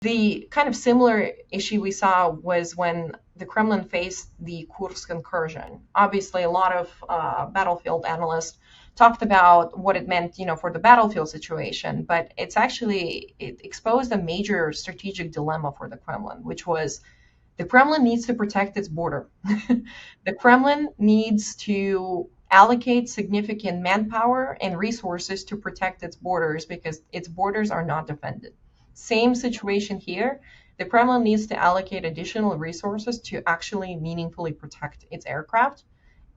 The kind of similar issue we saw was when the Kremlin faced the Kursk incursion. Obviously, a lot of battlefield analysts talked about what it meant, for the battlefield situation, but it exposed a major strategic dilemma for the Kremlin, which was the Kremlin needs to protect its border. The Kremlin needs to allocate significant manpower and resources to protect its borders because its borders are not defended. Same situation here. The Kremlin needs to allocate additional resources to actually meaningfully protect its aircraft,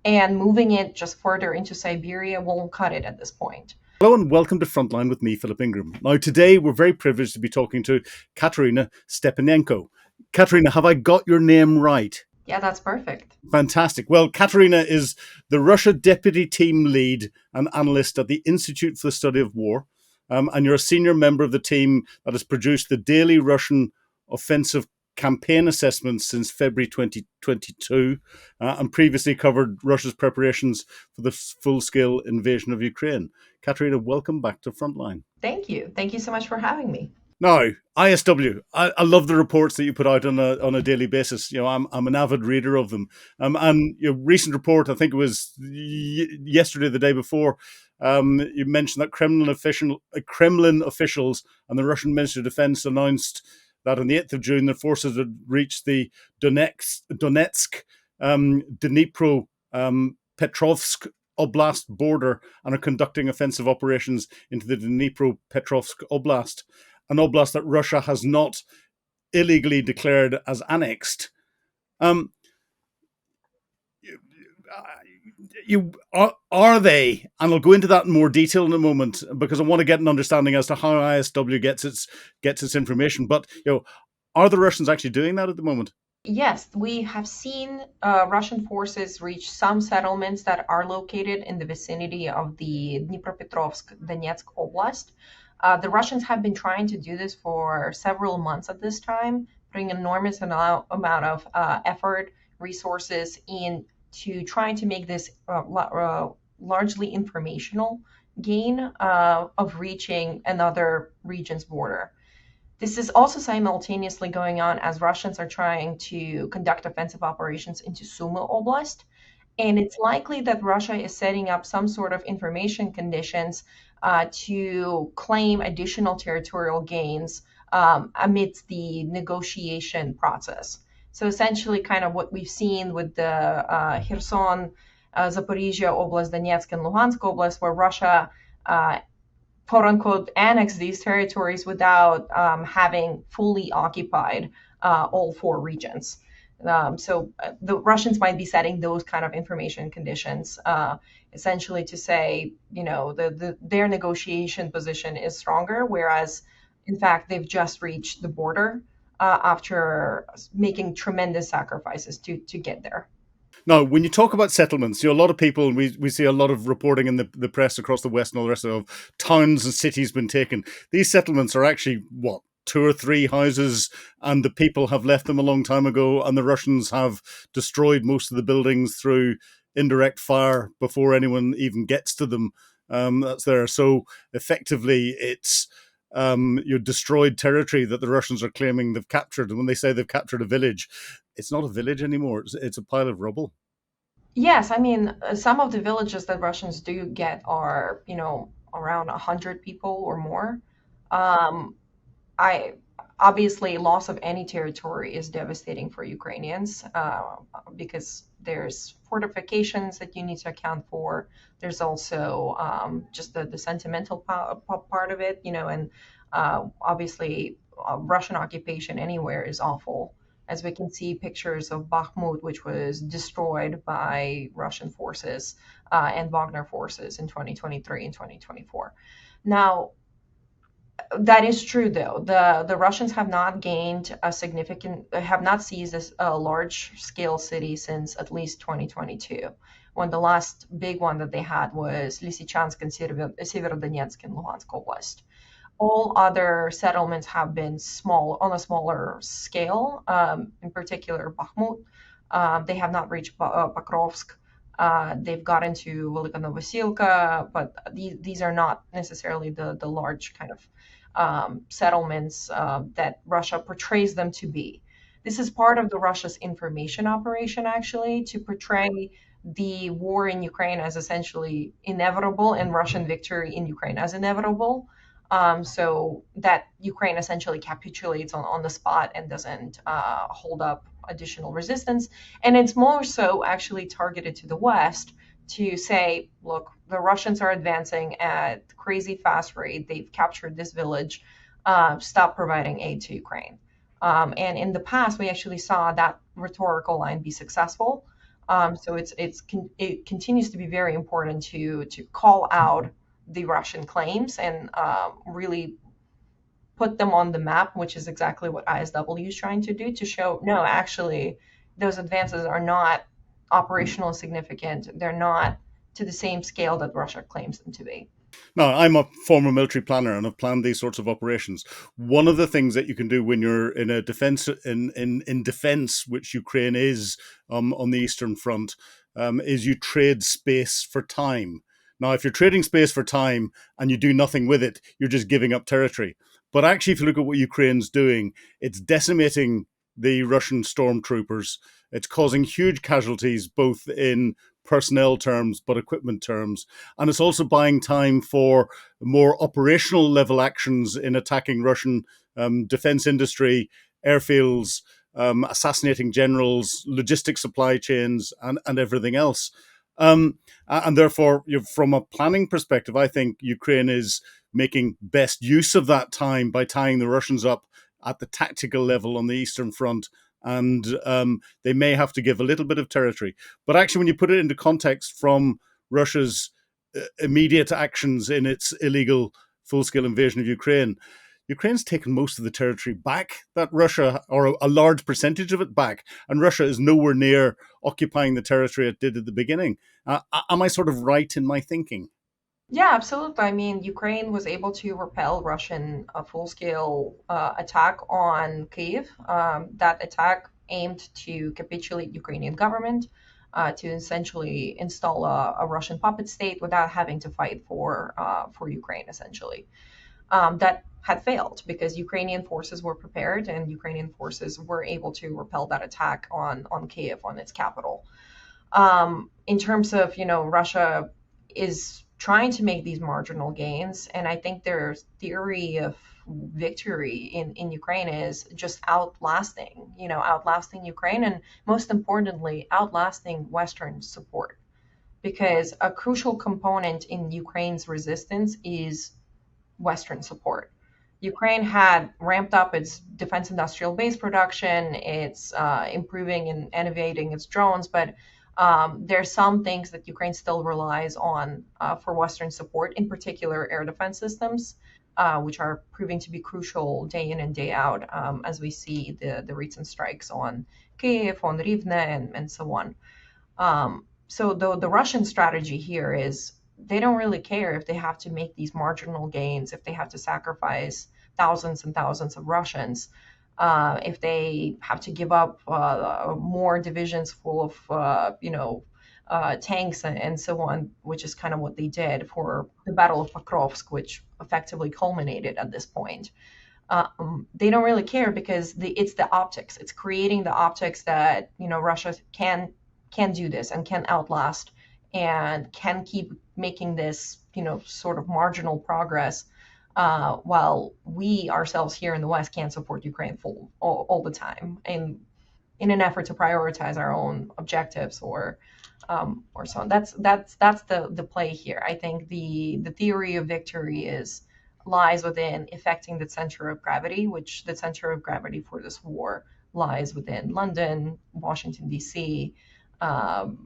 and moving it just further into Siberia won't cut it at this point. Hello and welcome to Frontline with me, Philip Ingram. Now, today we're very privileged to be talking to Kateryna Stepanenko. Kateryna, have I got your name right? Yeah, that's perfect. Fantastic. Well, Kateryna is the Russia Deputy Team Lead and Analyst at the Institute for the Study of War, and you're a senior member of the team that has produced the daily Russian offensive campaign assessments since February 2022, and previously covered Russia's preparations for the full-scale invasion of Ukraine. Kateryna, welcome back to Frontline. Thank you. Thank you so much for having me. Now, ISW, I love the reports that you put out on a daily basis. I'm an avid reader of them. And your recent report, I think it was yesterday, the day before, you mentioned that Kremlin officials and the Russian Ministry of Defense announced that on the 8th of June, their forces had reached the Donetsk, Dnipro, Petrovsk Oblast border and are conducting offensive operations into the Dnipropetrovsk Oblast, an oblast that Russia has not illegally declared as annexed. Are they? And I'll go into that in more detail in a moment because I want to get an understanding as to how ISW gets its information. But are the Russians actually doing that at the moment? Yes, we have seen Russian forces reach some settlements that are located in the vicinity of the Dnipropetrovsk Donetsk Oblast. The Russians have been trying to do this for several months at this time, putting an enormous amount of effort, resources into trying to make this largely informational gain of reaching another region's border. This is also simultaneously going on as Russians are trying to conduct offensive operations into Sumy Oblast. And it's likely that Russia is setting up some sort of information conditions to claim additional territorial gains amidst the negotiation process. So essentially kind of what we've seen with the Kherson, Zaporizhia Oblast, Donetsk, and Luhansk Oblast, where Russia quote unquote annex these territories without having fully occupied all four regions. So the Russians might be setting those kind of information conditions, essentially to say, their negotiation position is stronger, whereas in fact they've just reached the border after making tremendous sacrifices to get there. Now, when you talk about settlements, a lot of people, and we see a lot of reporting in the press across the West and all the rest of towns and cities been taken. These settlements are actually, what, 2 or 3 houses, and the people have left them a long time ago, and the Russians have destroyed most of the buildings through indirect fire before anyone even gets to them. That's there. So effectively, it's your destroyed territory that the Russians are claiming they've captured. And when they say they've captured a village, it's not a village anymore. It's a pile of rubble. Yes, I mean, some of the villages that Russians do get are, around 100 people or more. I Obviously, loss of any territory is devastating for Ukrainians because there's fortifications that you need to account for. There's also just the sentimental part of it, and obviously, Russian occupation anywhere is awful. As we can see pictures of Bakhmut, which was destroyed by Russian forces and Wagner forces in 2023 and 2024. Now, that is true, though. The Russians have not have not seized a large-scale city since at least 2022, when the last big one that they had was Lysychansk and Severodonetsk and Luhansk Oblast. All other settlements have been on a smaller scale, in particular Bakhmut. They have not reached Pokrovsk. They've gotten to Velika Novosilka, but these are not necessarily the large kind of settlements that Russia portrays them to be. This is part of the Russia's information operation, actually, to portray the war in Ukraine as essentially inevitable and Russian victory in Ukraine as inevitable. So that Ukraine essentially capitulates on the spot and doesn't hold up additional resistance. And it's more so actually targeted to the West to say, look, the Russians are advancing at crazy fast rate. They've captured this village. Stop providing aid to Ukraine. And in the past, we actually saw that rhetorical line be successful. So it continues to be very important to call out the Russian claims and really put them on the map, which is exactly what ISW is trying to do, to show no, actually, those advances are not operational significant. They're not to the same scale that Russia claims them to be. Now, I'm a former military planner and have planned these sorts of operations. One of the things that you can do when you're in a defense in defense, which Ukraine is on the Eastern Front, is you trade space for time. Now, if you're trading space for time and you do nothing with it, you're just giving up territory. But actually, if you look at what Ukraine's doing, it's decimating the Russian stormtroopers. It's causing huge casualties, both in personnel terms, but equipment terms. And it's also buying time for more operational level actions in attacking Russian defense industry, airfields, assassinating generals, logistic supply chains, and everything else. And therefore, from a planning perspective, I think Ukraine is making best use of that time by tying the Russians up at the tactical level on the Eastern Front. And they may have to give a little bit of territory. But actually, when you put it into context from Russia's immediate actions in its illegal full-scale invasion of Ukraine, Ukraine's taken most of the territory back that Russia, or a large percentage of it back, and Russia is nowhere near occupying the territory it did at the beginning. Am I sort of right in my thinking? Yeah, absolutely. I mean, Ukraine was able to repel Russian full-scale attack on Kyiv. That attack aimed to capitulate Ukrainian government, to essentially install a Russian puppet state without having to fight for Ukraine, essentially. That had failed because Ukrainian forces were prepared and Ukrainian forces were able to repel that attack on Kyiv, on its capital. In terms of, Russia is trying to make these marginal gains, and I think their theory of victory in Ukraine is just outlasting Ukraine, and most importantly, outlasting Western support. Because a crucial component in Ukraine's resistance is Western support. Ukraine had ramped up its defense industrial base production. It's improving and innovating its drones, but there's some things that Ukraine still relies on for Western support, in particular air defense systems, which are proving to be crucial day in and day out, as we see the recent strikes on Kyiv, on Rivne, and so on. So the Russian strategy here is they don't really care if they have to make these marginal gains, if they have to sacrifice thousands and thousands of Russians, if they have to give up more divisions full of, tanks and so on, which is kind of what they did for the Battle of Pokrovsk, which effectively culminated at this point. They don't really care because it's the optics. It's creating the optics that Russia can do this and can outlast and can keep making this sort of marginal progress, while we ourselves here in the West can't support Ukraine full all the time, and in an effort to prioritize our own objectives or so on. That's the play here. I think the theory of victory lies within affecting the center of gravity, which the center of gravity for this war lies within London, Washington D.C.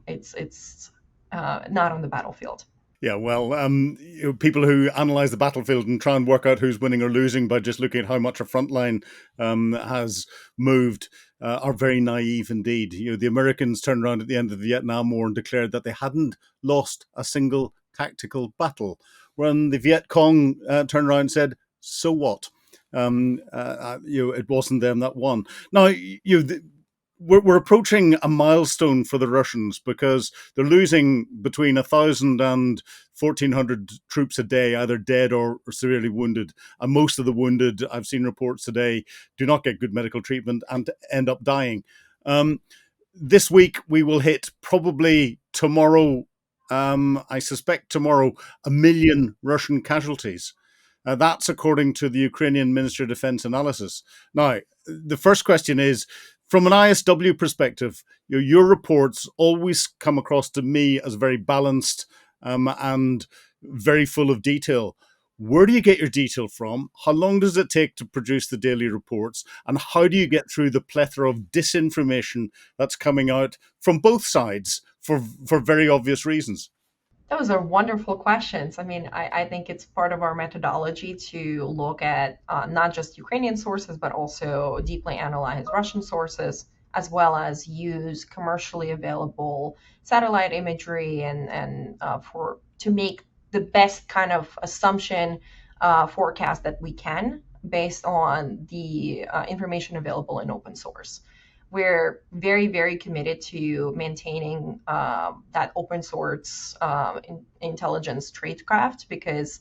It's not on the battlefield. Yeah, well, people who analyze the battlefield and try and work out who's winning or losing by just looking at how much a front line has moved are very naive indeed. The Americans turned around at the end of the Vietnam War and declared that they hadn't lost a single tactical battle, when the Viet Cong turned around and said, "So what?" It wasn't them that won. Now, we're approaching a milestone for the Russians because they're losing between 1,000 and 1,400 troops a day, either dead or severely wounded. And most of the wounded, I've seen reports today, do not get good medical treatment and end up dying. This week, we will hit probably tomorrow, I suspect tomorrow, 1 million Russian casualties. That's according to the Ukrainian Ministry of Defense analysis. Now, the first question is, from an ISW perspective, your reports always come across to me as very balanced and very full of detail. Where do you get your detail from? How long does it take to produce the daily reports? And how do you get through the plethora of disinformation that's coming out from both sides for very obvious reasons? Those are wonderful questions. I mean, I think it's part of our methodology to look at not just Ukrainian sources, but also deeply analyze Russian sources, as well as use commercially available satellite imagery and for to make the best kind of assumption forecast that we can based on the information available in open source. We're very, very committed to maintaining that open source intelligence tradecraft because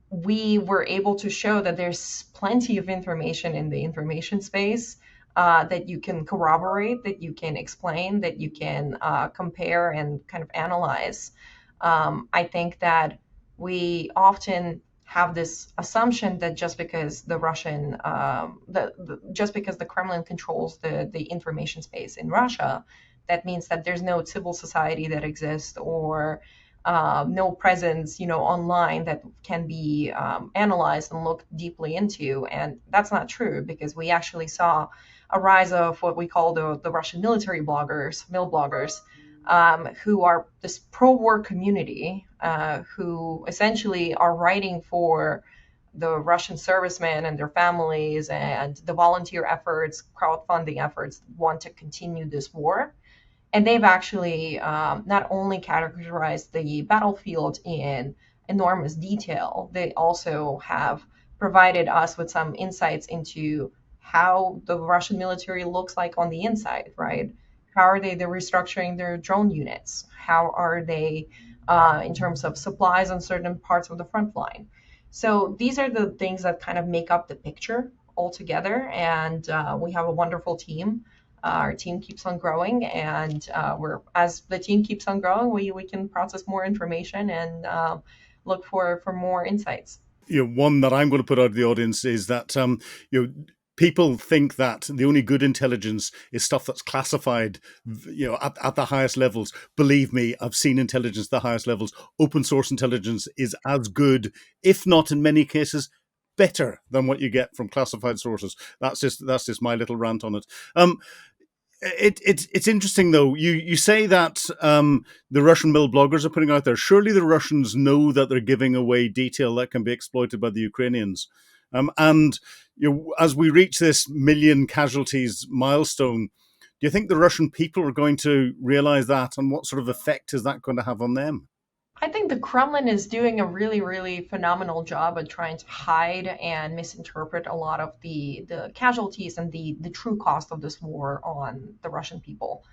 we were able to show that there's plenty of information in the information space that you can corroborate, that you can explain, that you can compare and kind of analyze. I think that we often have this assumption that just because the Russian, just because the Kremlin controls the information space in Russia, that means that there's no civil society that exists or no presence, online that can be analyzed and looked deeply into. And that's not true because we actually saw a rise of what we call the Russian military bloggers, mil bloggers, who are this pro-war community who essentially are writing for the Russian servicemen and their families and the volunteer efforts, crowdfunding efforts want to continue this war. And they've actually not only categorized the battlefield in enormous detail, they also have provided us with some insights into how the Russian military looks like on the inside, right? How are they're restructuring their drone units? How are they in terms of supplies on certain parts of the front line? So these are the things that kind of make up the picture altogether. And we have a wonderful team. Our team keeps on growing, and as the team keeps on growing, we can process more information and look for more insights. One that I'm going to put out to the audience is that people think that the only good intelligence is stuff that's classified, at the highest levels. Believe me, I've seen intelligence at the highest levels. Open source intelligence is as good, if not in many cases, better than what you get from classified sources. That's just my little rant on it. It's interesting though. You say that the Russian mill bloggers are putting out there. Surely the Russians know that they're giving away detail that can be exploited by the Ukrainians. And as we reach this 1 million casualties milestone, do you think the Russian people are going to realize that, and what sort of effect is that going to have on them? I think the Kremlin is doing a really, really phenomenal job at trying to hide and misinterpret a lot of the casualties and the true cost of this war on the Russian people.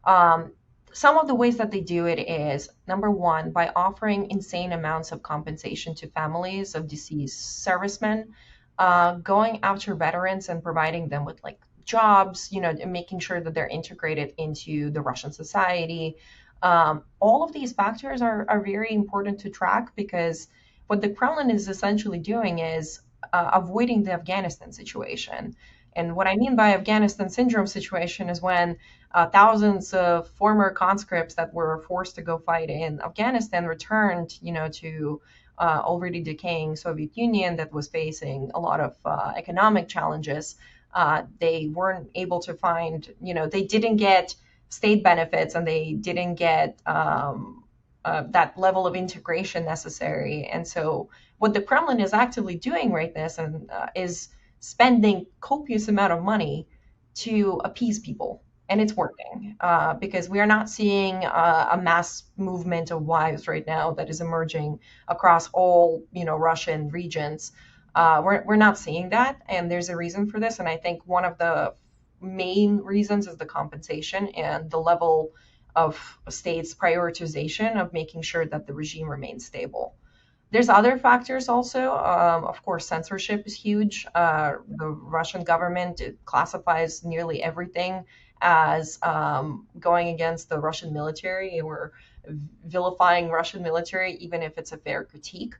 Um, some of the ways that they do it is number one, by offering insane amounts of compensation to families of deceased servicemen, going after veterans and providing them with like jobs, and making sure that they're integrated into the Russian society. All of these factors are very important to track because what the Kremlin is essentially doing is avoiding the Afghanistan situation. And what I mean by Afghanistan syndrome situation is when thousands of former conscripts that were forced to go fight in Afghanistan returned, to already decaying Soviet Union that was facing a lot of economic challenges. They weren't able to find, they didn't get state benefits and they didn't get that level of integration necessary. And so, what the Kremlin is actively doing right this and is spending copious amount of money to appease people, and it's working because we are not seeing a mass movement of wives right now that is emerging across all Russian regions. We're not seeing that, and there's a reason for this. And I think one of the main reasons is the compensation and the level of states' prioritization of making sure that the regime remains stable. There's other factors also. Of course, censorship is huge. The Russian government, it classifies nearly everything as going against the Russian military or vilifying Russian military, even if it's a fair critique.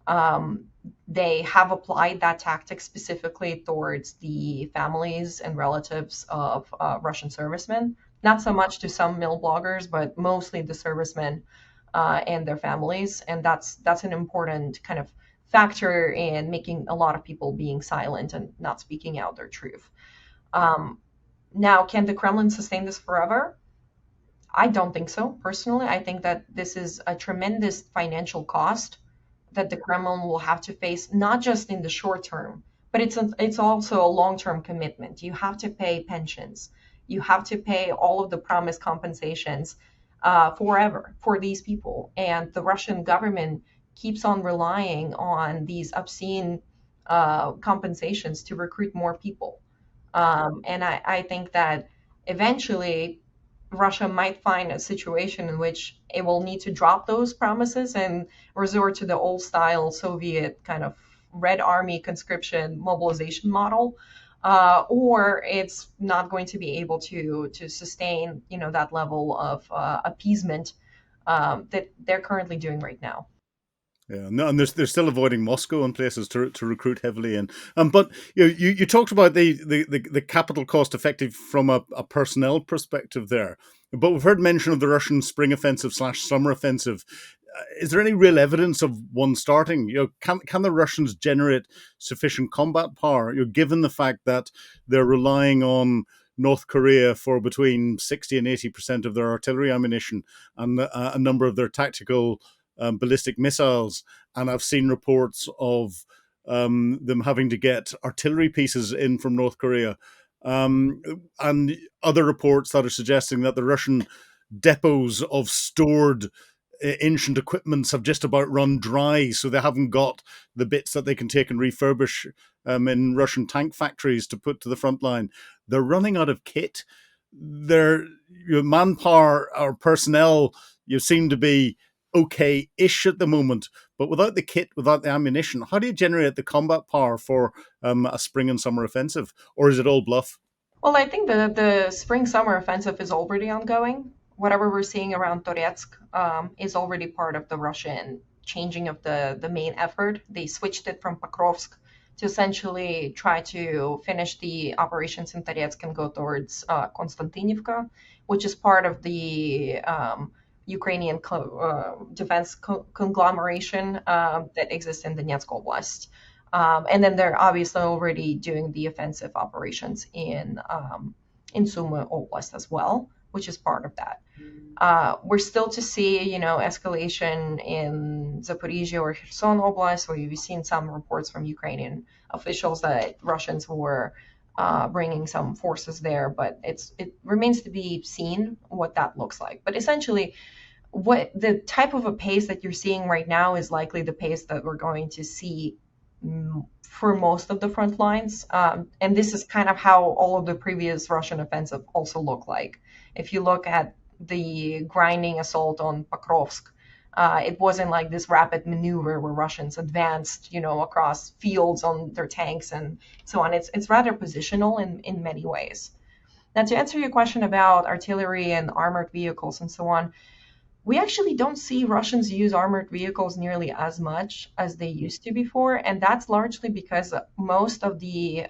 Um, they have applied that tactic specifically towards the families and relatives of Russian servicemen. Not so much to some mill bloggers, but mostly the servicemen and their families, and that's an important kind of factor in making a lot of people being silent and not speaking out their truth. Um, Now, can the Kremlin sustain this forever? I don't think so. Personally, I think that this is a tremendous financial cost that the Kremlin will have to face, not just in the short term, but it's also a long-term commitment. You have to pay pensions. You have to pay all of the promised compensations forever for these people. And the Russian government keeps on relying on these obscene compensations to recruit more people. And I think that eventually Russia might find a situation in which it will need to drop those promises and resort to the old style Soviet kind of Red Army conscription mobilization model, or it's not going to be able to sustain, that level of appeasement that they're currently doing right now. Yeah, no, and they're still avoiding Moscow and places to recruit heavily in. But you talked about the capital cost effective from a personnel perspective there. But we've heard mention of the Russian spring offensive slash summer offensive. Is there any real evidence of one starting? Can the Russians generate sufficient combat power? Given the fact that they're relying on North Korea for between 60 and 80% of their artillery ammunition and a number of their tactical ballistic missiles, and I've seen reports of them having to get artillery pieces in from North Korea, and other reports that are suggesting that the Russian depots of stored ancient equipments have just about run dry, so they haven't got the bits that they can take and refurbish in Russian tank factories to put to the front line. They're running out of kit. Their manpower or personnel seem to be okay-ish at the moment, but without the kit, without the ammunition, how do you generate the combat power for a spring and summer offensive, or is it all bluff? Well, I think the spring summer offensive is already ongoing. Whatever we're seeing around Donetsk is already part of the Russian changing of the main effort. They switched it from Pokrovsk to essentially try to finish the operations in Donetsk and go towards Konstantinivka, which is part of the Ukrainian defense conglomeration that exists in Donetsk Oblast. And then they're obviously already doing the offensive operations in Sumy Oblast as well, which is part of that. We're still to see, escalation in Zaporizhia or Kherson Oblast, where we've seen some reports from Ukrainian officials that Russians were bringing some forces there, but it remains to be seen what that looks like. But essentially, what the type of a pace that you're seeing right now is likely the pace that we're going to see for most of the front lines. And this is kind of how all of the previous Russian offensive also look like. If you look at the grinding assault on Pokrovsk, it wasn't like this rapid maneuver where Russians advanced, across fields on their tanks and so on. It's rather positional in many ways. Now, to answer your question about artillery and armored vehicles and so on, we actually don't see Russians use armored vehicles nearly as much as they used to before, and that's largely because most of the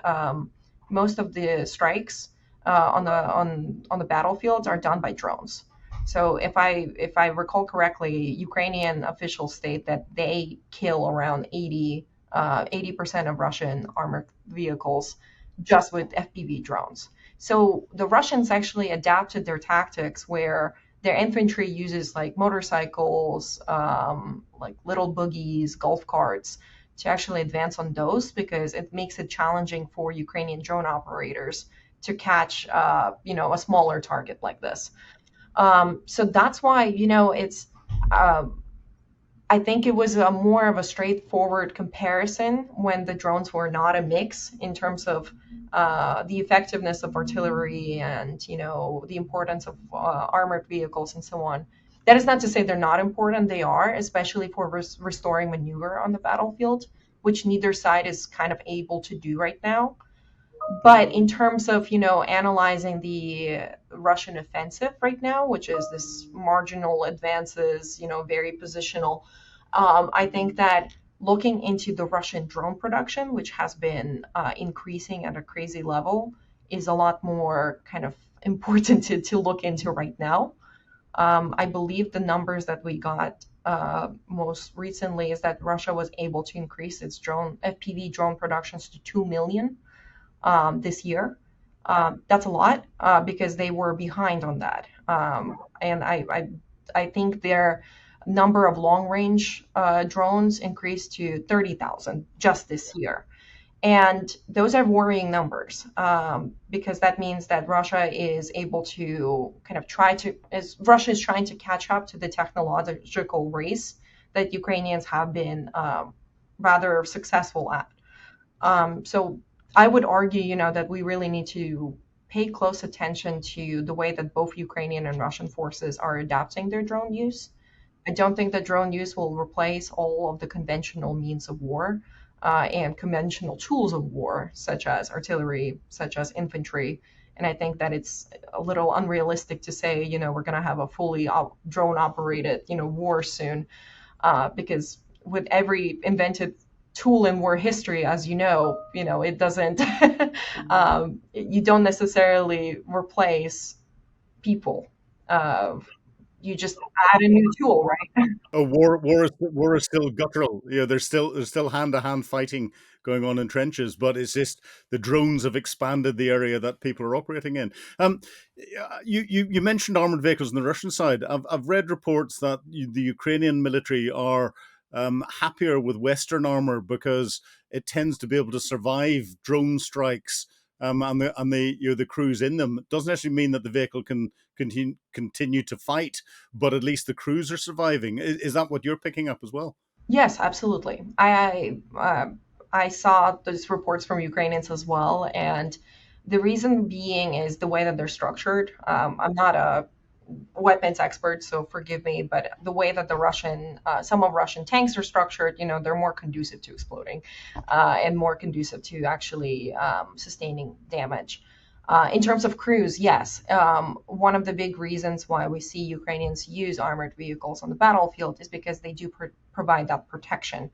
strikes on the battlefields are done by drones. So if I recall correctly, Ukrainian officials state that they kill around 80% of Russian armored vehicles just with FPV drones. So the Russians actually adapted their tactics where their infantry uses like motorcycles, like little buggies, golf carts to actually advance on those because it makes it challenging for Ukrainian drone operators to catch, a smaller target like this. So that's why, it's I think it was a more of a straightforward comparison when the drones were not a mix in terms of the effectiveness of artillery and the importance of armored vehicles and so on. That is not to say they're not important. They are, especially for restoring maneuver on the battlefield, which neither side is kind of able to do right now. But in terms of analyzing the Russian offensive right now, which is this marginal advances, very positional, I think that looking into the Russian drone production, which has been increasing at a crazy level, is a lot more kind of important to look into right now. I believe the numbers that we got most recently is that Russia was able to increase its drone FPV drone productions to 2 million this year. That's a lot because they were behind on that. And I think their number of long range drones increased to 30,000 just this year. And those are worrying numbers because that means that Russia is able to kind of Russia is trying to catch up to the technological race that Ukrainians have been rather successful at. So I would argue, that we really need to pay close attention to the way that both Ukrainian and Russian forces are adapting their drone use. I don't think that drone use will replace all of the conventional means of war and conventional tools of war, such as artillery, such as infantry. And I think that it's a little unrealistic to say, we're going to have a fully drone operated, war soon, because with every invented tool in war history, as it doesn't, you don't necessarily replace people. Uh, you just add a new tool, right? Oh, war is still guttural. There's still hand to hand fighting going on in trenches, but it's just the drones have expanded the area that people are operating in. You mentioned armored vehicles on the Russian side. I've read reports that the Ukrainian military are happier with Western armor because it tends to be able to survive drone strikes. And the crews in them. It doesn't actually mean that the vehicle can continue to fight, but at least the crews are surviving. Is that what you're picking up as well? Yes, absolutely. I saw those reports from Ukrainians as well, and the reason being is the way that they're structured. I'm not a weapons expert, so forgive me, but the way that some of Russian tanks are structured, they're more conducive to exploding and more conducive to actually sustaining damage. In terms of crews, yes, one of the big reasons why we see Ukrainians use armored vehicles on the battlefield is because they do provide that protection.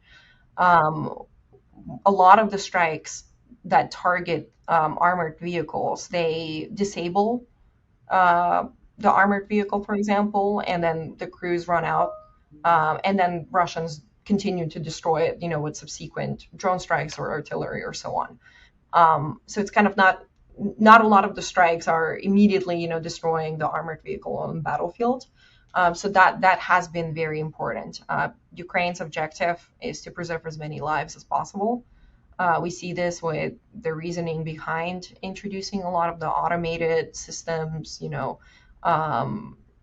Um, a lot of the strikes that target armored vehicles, they disable uh, the armored vehicle, for example, and then the crews run out, and then Russians continue to destroy it, with subsequent drone strikes or artillery or so on. So it's kind of not a lot of the strikes are immediately, destroying the armored vehicle on the battlefield. So that has been very important. Ukraine's objective is to preserve as many lives as possible. We see this with the reasoning behind introducing a lot of the automated systems,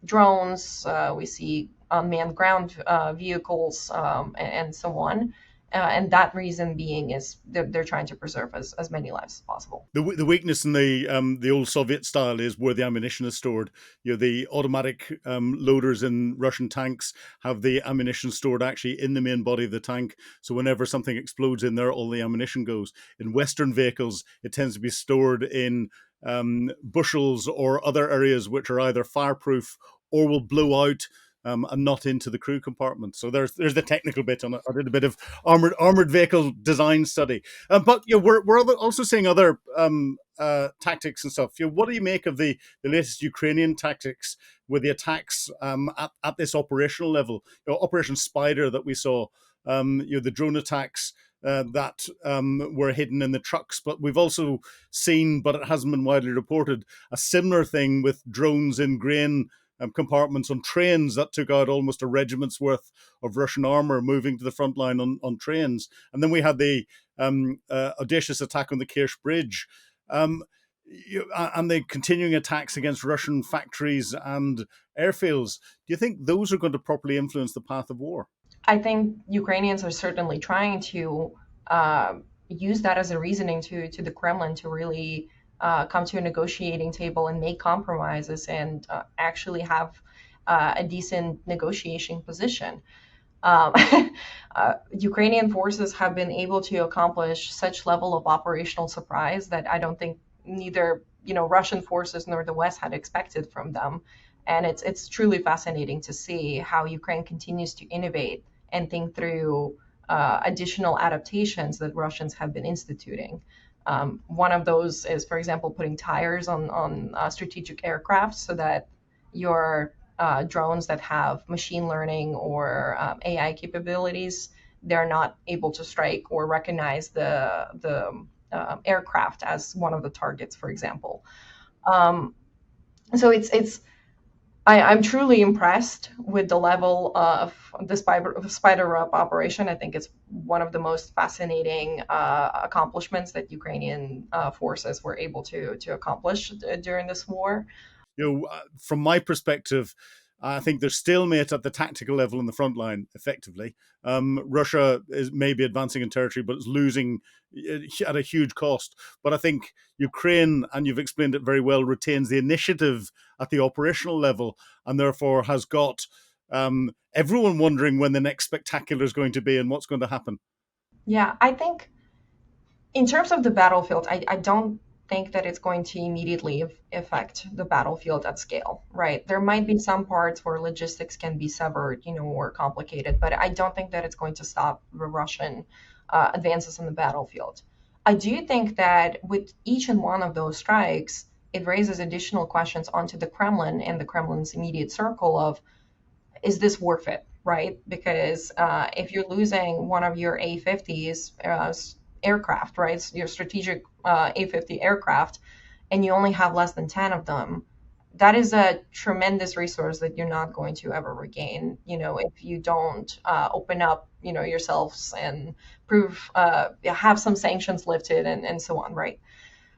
drones. We see unmanned ground vehicles and so on. And that reason being is they're trying to preserve as many lives as possible. The weakness in the old Soviet style is where the ammunition is stored. The automatic loaders in Russian tanks have the ammunition stored actually in the main body of the tank. So whenever something explodes in there, all the ammunition goes. In Western vehicles, it tends to be stored in bushels or other areas which are either fireproof or will blow out. And not into the crew compartment. So there's the technical bit on it. I did a bit of armored vehicle design study. But we're also seeing other tactics and stuff. What do you make of the latest Ukrainian tactics with the attacks at this operational level? Operation Spider that we saw. The drone attacks that were hidden in the trucks, but we've also seen, but it hasn't been widely reported, a similar thing with drones in grain compartments on trains that took out almost a regiment's worth of Russian armor moving to the front line on trains. And then we had the audacious attack on the Kirch Bridge. And the continuing attacks against Russian factories and airfields. Do you think those are going to properly influence the path of war? I think Ukrainians are certainly trying to use that as a reasoning to the Kremlin to really come to a negotiating table and make compromises and actually have a decent negotiation position. Um, Ukrainian forces have been able to accomplish such level of operational surprise that I don't think neither Russian forces nor the West had expected from them. And it's truly fascinating to see how Ukraine continues to innovate and think through additional adaptations that Russians have been instituting. One of those is, for example, putting tires on strategic aircraft so that your drones that have machine learning or AI capabilities, they're not able to strike or recognize the aircraft as one of the targets, for example. Um, so I'm truly impressed with the level of the Spider Up operation. I think it's one of the most fascinating accomplishments that Ukrainian forces were able to accomplish during this war. From my perspective, I think there's stalemate at the tactical level in the front line, effectively. Russia is maybe advancing in territory, but it's losing at a huge cost. But I think Ukraine, and you've explained it very well, retains the initiative at the operational level and therefore has got everyone wondering when the next spectacular is going to be and what's going to happen. Yeah, I think in terms of the battlefield, I don't think that it's going to immediately affect the battlefield at scale, right? There might be some parts where logistics can be severed, or complicated, but I don't think that it's going to stop the Russian advances on the battlefield. I do think that with each and one of those strikes, it raises additional questions onto the Kremlin and the Kremlin's immediate circle of, is this worth it, right? Because if you're losing one of your A-50s aircraft, right, your strategic A-50 aircraft, and you only have less than 10 of them, that is a tremendous resource that you're not going to ever regain, if you don't open up, yourselves and have some sanctions lifted and so on, right?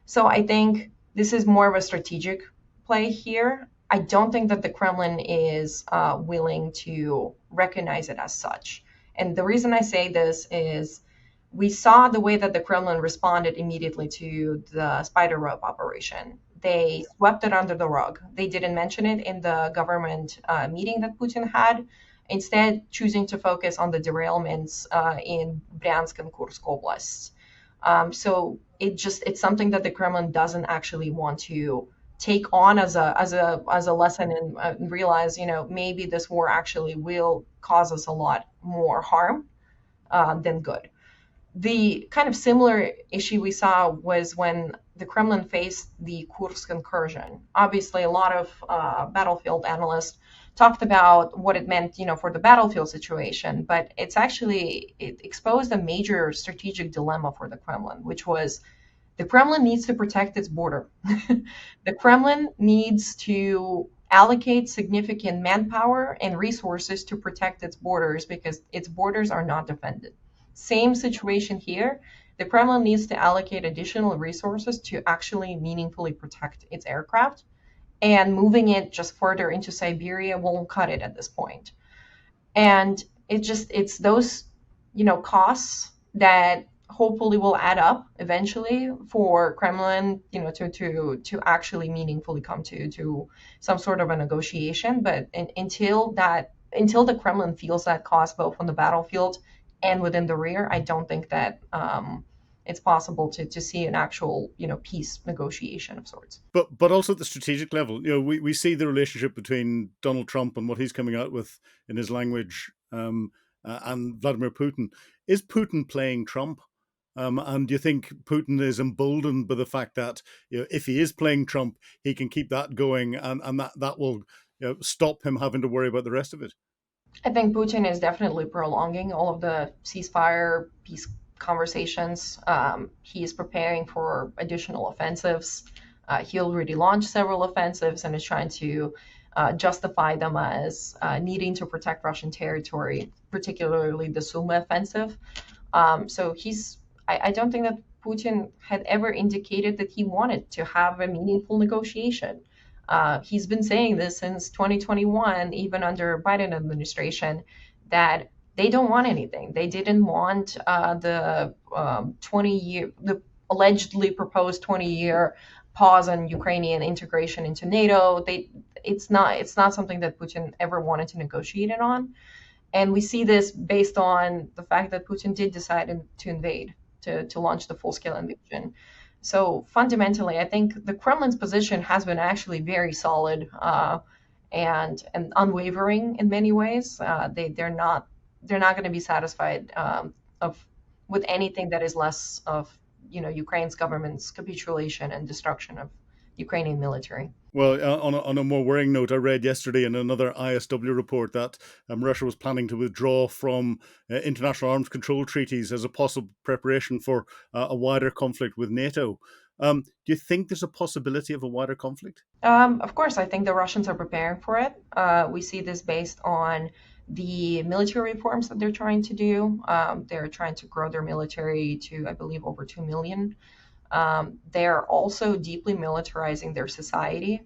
So I think this is more of a strategic play here. I don't think that the Kremlin is willing to recognize it as such. And the reason I say this is we saw the way that the Kremlin responded immediately to the Spider Rope operation. They swept it under the rug. They didn't mention it in the government meeting that Putin had, instead choosing to focus on the derailments in Bryansk and Kursk oblasts. So it's something that the Kremlin doesn't actually want to take on as a lesson and realize, maybe this war actually will cause us a lot more harm than good. The kind of similar issue we saw was when the Kremlin faced the Kursk incursion. Obviously, a lot of battlefield analysts talked about what it meant, for the battlefield situation, but it exposed a major strategic dilemma for the Kremlin, which was the Kremlin needs to protect its border. The Kremlin needs to allocate significant manpower and resources to protect its borders because its borders are not defended. Same situation here. The Kremlin needs to allocate additional resources to actually meaningfully protect its aircraft, and moving it just further into Siberia won't cut it at this point. And it's those, costs that hopefully will add up eventually for Kremlin, to actually meaningfully come to some sort of a negotiation. But until the Kremlin feels that cost both on the battlefield and within the rear, I don't think that it's possible to see an actual peace negotiation of sorts. But also at the strategic level, we see the relationship between Donald Trump and what he's coming out with in his language, and Vladimir Putin. Is Putin playing Trump? And do you think Putin is emboldened by the fact that if he is playing Trump, he can keep that going, and that will stop him having to worry about the rest of it? I think Putin is definitely prolonging all of the ceasefire peace conversations. He is preparing for additional offensives. He already launched several offensives and is trying to justify them as needing to protect Russian territory, particularly the Sumy offensive. So I don't think that Putin had ever indicated that he wanted to have a meaningful negotiation. He's been saying this since 2021, even under Biden administration, that they don't want anything. They didn't want the the allegedly proposed 20-year pause on Ukrainian integration into NATO. It's not something that Putin ever wanted to negotiate it on. And we see this based on the fact that Putin did decide to invade, to launch the full scale invasion. So fundamentally, I think the Kremlin's position has been actually very solid and unwavering in many ways. They're not going to be satisfied of with anything that is less of Ukraine's government's capitulation and destruction of Ukrainian military. Well, on a more worrying note, I read yesterday in another ISW report that Russia was planning to withdraw from international arms control treaties as a possible preparation for a wider conflict with NATO. Do you think there's a possibility of a wider conflict? Of course, I think the Russians are preparing for it. We see this based on the military reforms that they're trying to do. They're trying to grow their military to, I believe, over 2 million. They're also deeply militarizing their society,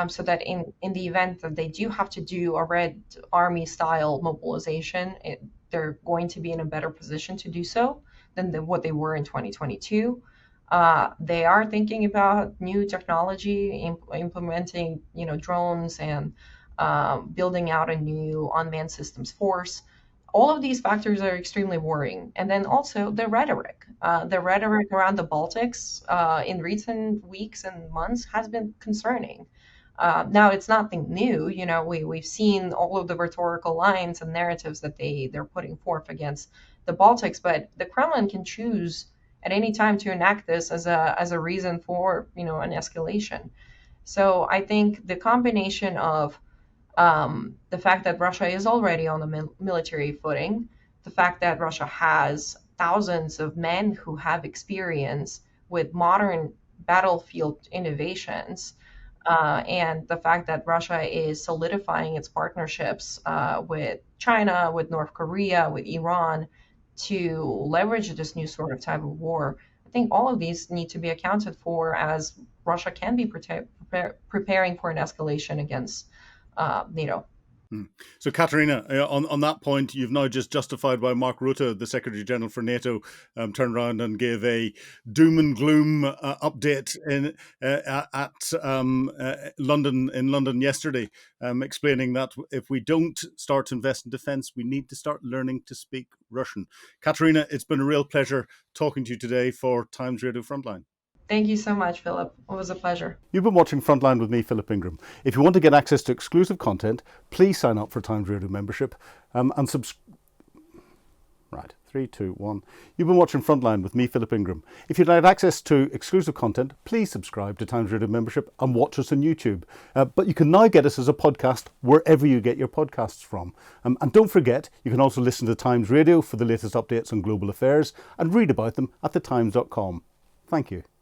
so that in the event that they do have to do a Red Army style mobilization, they're going to be in a better position to do so than what they were in 2022. They are thinking about new technology, implementing drones and building out a new unmanned systems force. All of these factors are extremely worrying. And then also the rhetoric. The rhetoric around the Baltics in recent weeks and months has been concerning. Now, it's nothing new. We've seen all of the rhetorical lines and narratives that they're putting forth against the Baltics, but the Kremlin can choose at any time to enact this as a reason for an escalation. So I think the combination of the fact that Russia is already on the military footing, the fact that Russia has thousands of men who have experience with modern battlefield innovations, and the fact that Russia is solidifying its partnerships with China, with North Korea, with Iran to leverage this new sort of type of war. I think all of these need to be accounted for as Russia can be preparing for an escalation against NATO. So, Kateryna, on that point, you've now just justified why Mark Rutte, the Secretary General for NATO, turned around and gave a doom and gloom update at London yesterday, explaining that if we don't start to invest in defence, we need to start learning to speak Russian. Kateryna, it's been a real pleasure talking to you today for Times Radio Frontline. Thank you so much, Philip. It was a pleasure. You've been watching Frontline with me, Philip Ingram. If you want to get access to exclusive content, please sign up for Times Radio membership and subscribe. Right, 3, 2, 1. You've been watching Frontline with me, Philip Ingram. If you'd like access to exclusive content, please subscribe to Times Radio membership and watch us on YouTube. But you can now get us as a podcast wherever you get your podcasts from. And don't forget, you can also listen to Times Radio for the latest updates on global affairs and read about them at thetimes.com. Thank you.